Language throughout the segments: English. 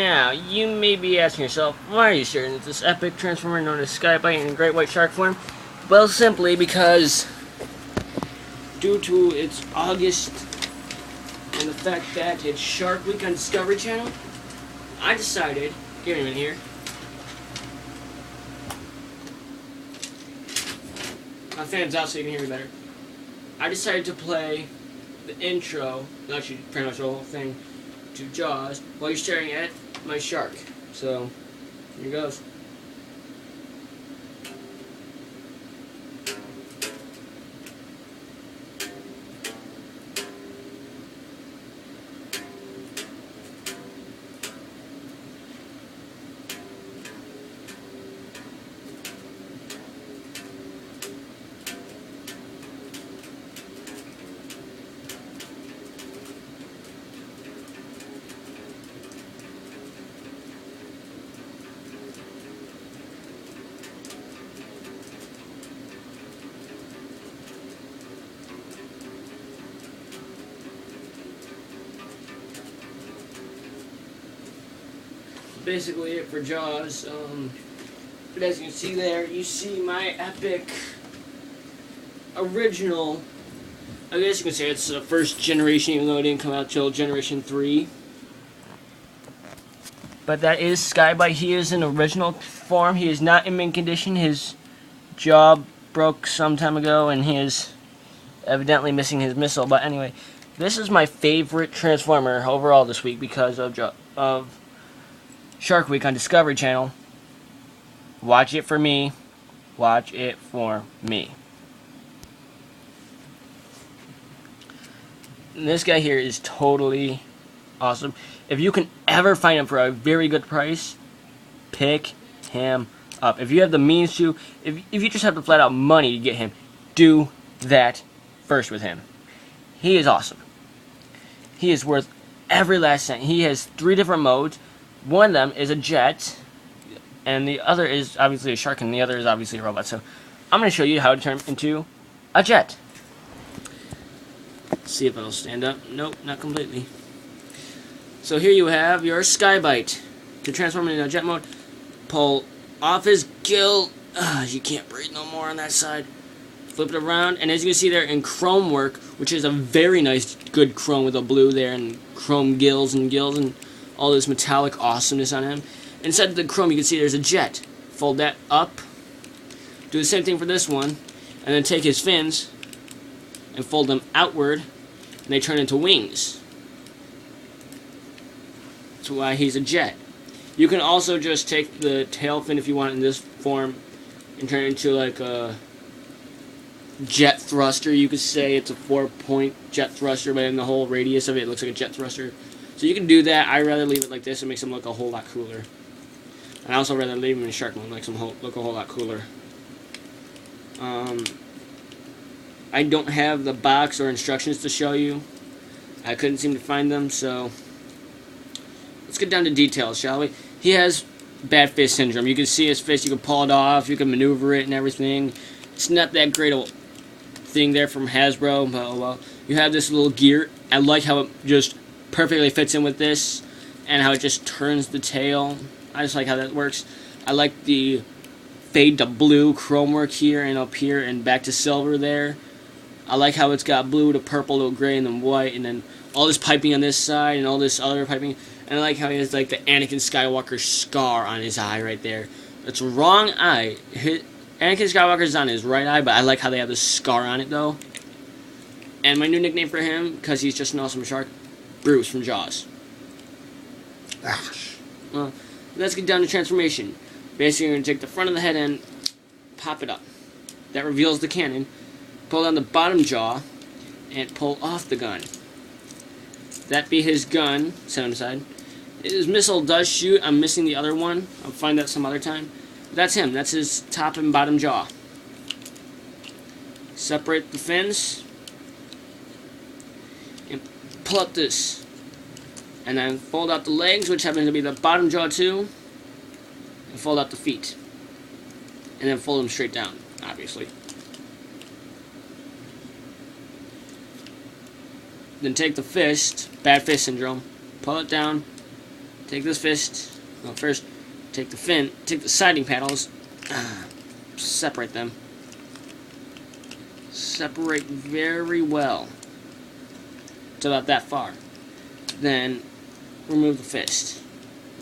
Now, you may be asking yourself, why are you sharing this epic transformer known as Skybite in great white shark form? Well, simply because, due to its August and the fact that it's Shark Week on Discovery Channel, I decided, give me a minute here, my fan's out so you can hear me better. I decided to play the intro, actually pretty much the whole thing, to Jaws while you're staring at my shark. So, here goes. Basically it for Jaws. But as you can see there, you see my epic original, I guess you can say it's the first generation, even though it didn't come out till generation 3. But that is Skybite. He is in original form. He is not in mint condition. His jaw broke some time ago and he is evidently missing his missile. But anyway, this is my favorite Transformer overall this week because of Shark Week on Discovery Channel. Watch it for me. Watch it for me. And this guy here is totally awesome. If you can ever find him for a very good price, pick him up. If you have the means to, if you just have the flat out money to get him, do that first with him. He is awesome. He is worth every last cent. He has 3 different modes. One of them is a jet, and the other is obviously a shark, and the other is obviously a robot. So I'm going to show you how to turn him into a jet. Let's see if it'll stand up. Nope, not completely. So here you have your Skybite. To transform it into a jet mode, pull off his gill. You can't breathe no more on that side. Flip it around, and as you can see there in chrome work, which is a very nice, good chrome with a blue there, and chrome gills and all this metallic awesomeness on him. Inside of the chrome, you can see there's a jet. Fold that up. Do the same thing for this one. And then take his fins and fold them outward, and they turn into wings. That's why he's a jet. You can also just take the tail fin if you want in this form and turn it into like a jet thruster. You could say it's a 4-point jet thruster, but in the whole radius of it, it looks like a jet thruster. So you can do that. I'd rather leave it like this. It makes him look a whole lot cooler. And I also rather leave him in shark mode. It makes him look a whole lot cooler. I don't have the box or instructions to show you. I couldn't seem to find them, so let's get down to details, shall we? He has bad fist syndrome. You can see his fist. You can pull it off. You can maneuver it and everything. It's not that great a thing there from Hasbro, but oh well. You have this little gear. I like how it just perfectly fits in with this, and how it just turns the tail. I just like how that works. I like the fade to blue chrome work here and up here and back to silver there. I like how it's got blue to purple to gray and then white, and then all this piping on this side and all this other piping. And I like how he has like the Anakin Skywalker scar on his eye right there. It's the wrong eye. Anakin Skywalker's on his right eye, but I like how they have the scar on it though. And my new nickname for him, because he's just an awesome shark, Bruce from Jaws. Well, let's get down to transformation. Basically, you're going to take the front of the head and pop it up. That reveals the cannon. Pull down the bottom jaw and pull off the gun. That be his gun. Set him aside. His missile does shoot. I'm missing the other one. I'll find that some other time. That's him. That's his top and bottom jaw. Separate the fins. And pull up this. And then fold out the legs, which happen to be the bottom jaw too. And fold out the feet. And then fold them straight down, obviously. Then take the fist, bad fist syndrome, pull it down, take this fist. Well, first, take the fin, take the siding panels, separate them. Separate very well. It's about that far. Then, remove the fist.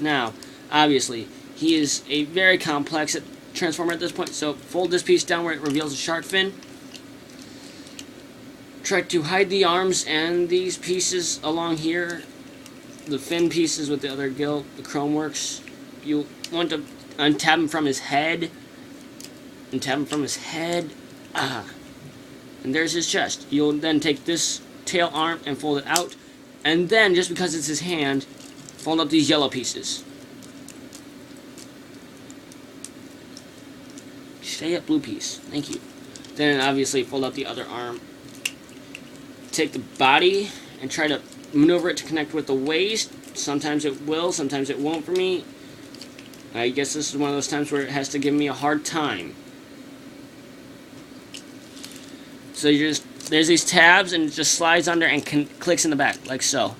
Now, obviously, he is a very complex transformer at this point, so fold this piece down where it reveals a shark fin. Try to hide the arms and these pieces along here. The fin pieces with the other gill, the chrome works. You want to untab him from his head. Untab him from his head. And there's his chest. You'll then take this tail arm and fold it out. And then, just because it's his hand, fold up these yellow pieces. Stay up, blue piece. Thank you. Then, obviously, fold out the other arm. Take the body and try to maneuver it to connect with the waist. Sometimes it will, sometimes it won't for me. I guess this is one of those times where it has to give me a hard time. So there's these tabs, and it just slides under and clicks in the back, like so.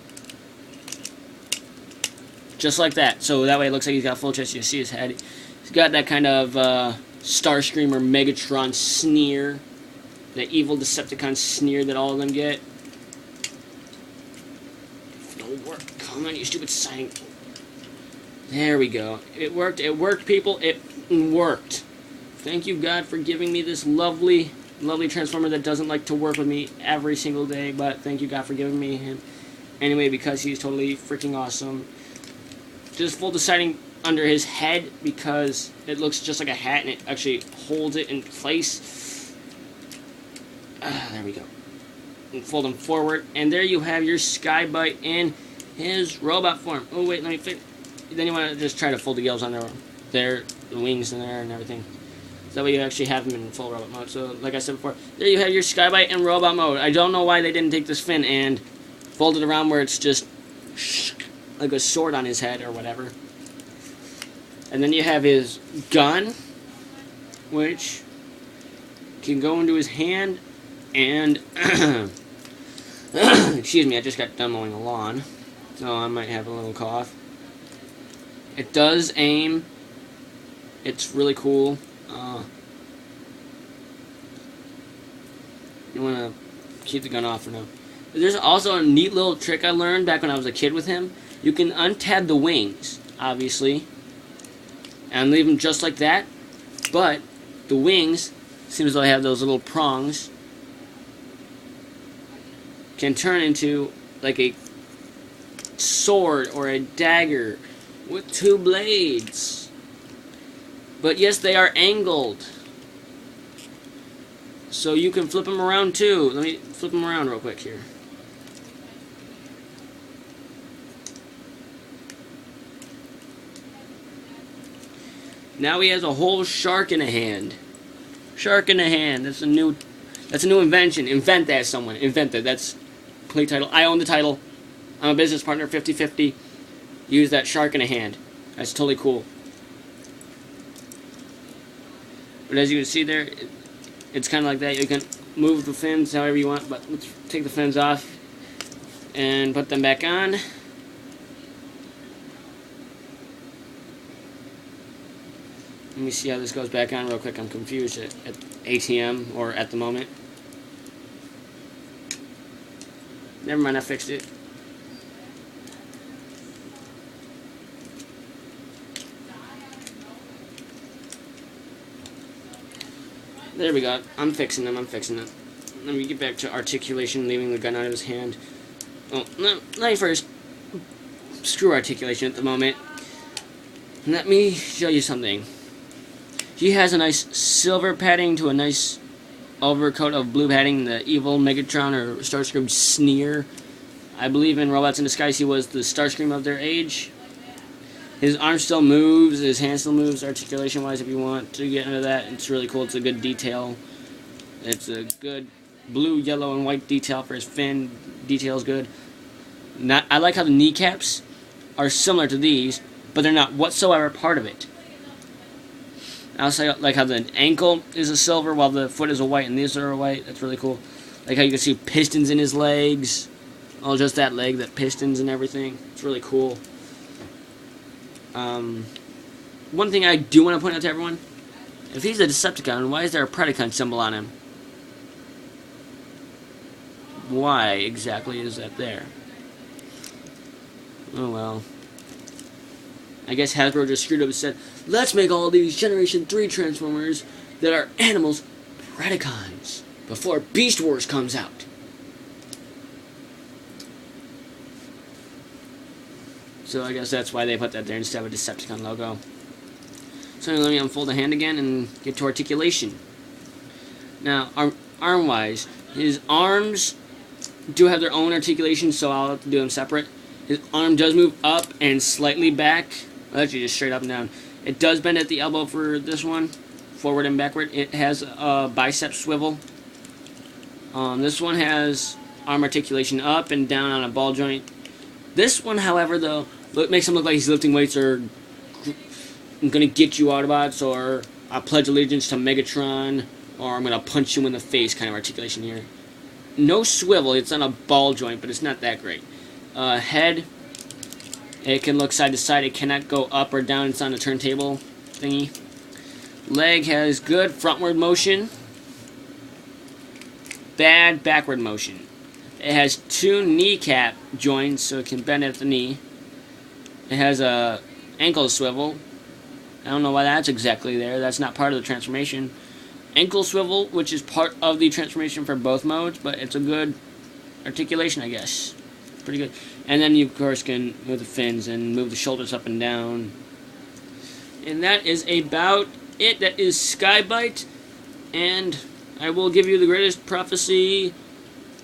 Just like that. So that way it looks like he's got full chest. You see his head. He's got that kind of Starscream or Megatron sneer. The evil Decepticon sneer that all of them get. It'll work. Come on, you stupid siding. There we go. It worked. It worked, people. It worked. Thank you, God, for giving me this lovely transformer that doesn't like to work with me every single day, but thank you, God, for giving me him anyway, because he's totally freaking awesome. Just fold the siding under his head because it looks just like a hat and it actually holds it in place. There we go. And fold him forward, and there you have your Skybite in his robot form. Oh wait, let me fix. Then you want to just try to fold the gills on the wings in there and everything. So that way you actually have him in full robot mode. So, like I said before, there you have your Skybite in robot mode. I don't know why they didn't take this fin and fold it around where it's just like a sword on his head or whatever. And then you have his gun, which can go into his hand, and excuse me, I just got done mowing the lawn, so I might have a little cough. It does aim. It's really cool. You want to keep the gun off for now. There's also a neat little trick I learned back when I was a kid with him. You can untab the wings, obviously, and leave them just like that. But the wings, seems as though they have those little prongs, can turn into like a sword or a dagger with two blades. But yes, they are angled. So you can flip them around too. Let me flip them around real quick here. Now he has a whole shark in a hand. Shark in a hand. That's a new invention. Invent that, someone. Invent that. That's complete title. I own the title. I'm a business partner, 50-50. Use that shark in a hand. That's totally cool. But as you can see there, it's kind of like that. You can move the fins however you want, but let's take the fins off and put them back on. Let me see how this goes back on real quick. I'm confused at ATM, or at the moment. Never mind, I fixed it. There we go. I'm fixing them. Let me get back to articulation, leaving the gun out of his hand. Oh, no, let me first screw articulation at the moment. Let me show you something. He has a nice silver padding to a nice overcoat of blue padding, the evil Megatron or Starscream sneer. I believe in Robots in Disguise he was the Starscream of their age. His arm still moves, his hand still moves, articulation-wise, if you want to get into that. It's really cool. It's a good detail. It's a good blue, yellow, and white detail for his fin. Detail's good. I like how the kneecaps are similar to these, but they're not whatsoever part of it. I also like how the ankle is a silver while the foot is a white, and these are a white. That's really cool. Like how you can see pistons in his legs. Oh, just that leg, that pistons and everything. It's really cool. One thing I do want to point out to everyone, if he's a Decepticon, why is there a Predacon symbol on him? Why exactly is that there? Oh well. I guess Hasbro just screwed up and said, let's make all these Generation 3 Transformers that are animals Predacons before Beast Wars comes out. So I guess that's why they put that there instead of a Decepticon logo. So let me unfold the hand again and get to articulation. Now, arm-wise, his arms do have their own articulation, so I'll have to do them separate. His arm does move up and slightly back. Well, actually, just straight up and down. It does bend at the elbow for this one, forward and backward. It has a bicep swivel. This one has arm articulation up and down on a ball joint. This one, however, though, makes him look like he's lifting weights or I'm gonna get you Autobots, or I pledge allegiance to Megatron, or I'm gonna punch you in the face kind of articulation here. No swivel, it's on a ball joint, but it's not that great. Head, it can look side to side, it cannot go up or down, it's on a turntable thingy. Leg has good frontward motion, bad backward motion. It has 2 kneecap joints, so it can bend at the knee. It has a ankle swivel. I don't know why that's exactly there. That's not part of the transformation. Ankle swivel, which is part of the transformation for both modes, but it's a good articulation, I guess. Pretty good. And then you, of course, can move the fins and move the shoulders up and down. And that is about it. That is Skybite. And I will give you the greatest prophecy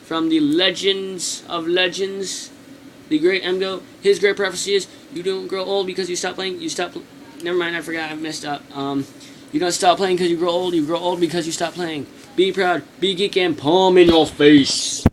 from the Legends of Legends. The great Emgo. His great prophecy is, you don't grow old because you stop playing. Never mind, I forgot, I messed up. You don't stop playing because you grow old because you stop playing. Be proud, be geek, and palm in your face.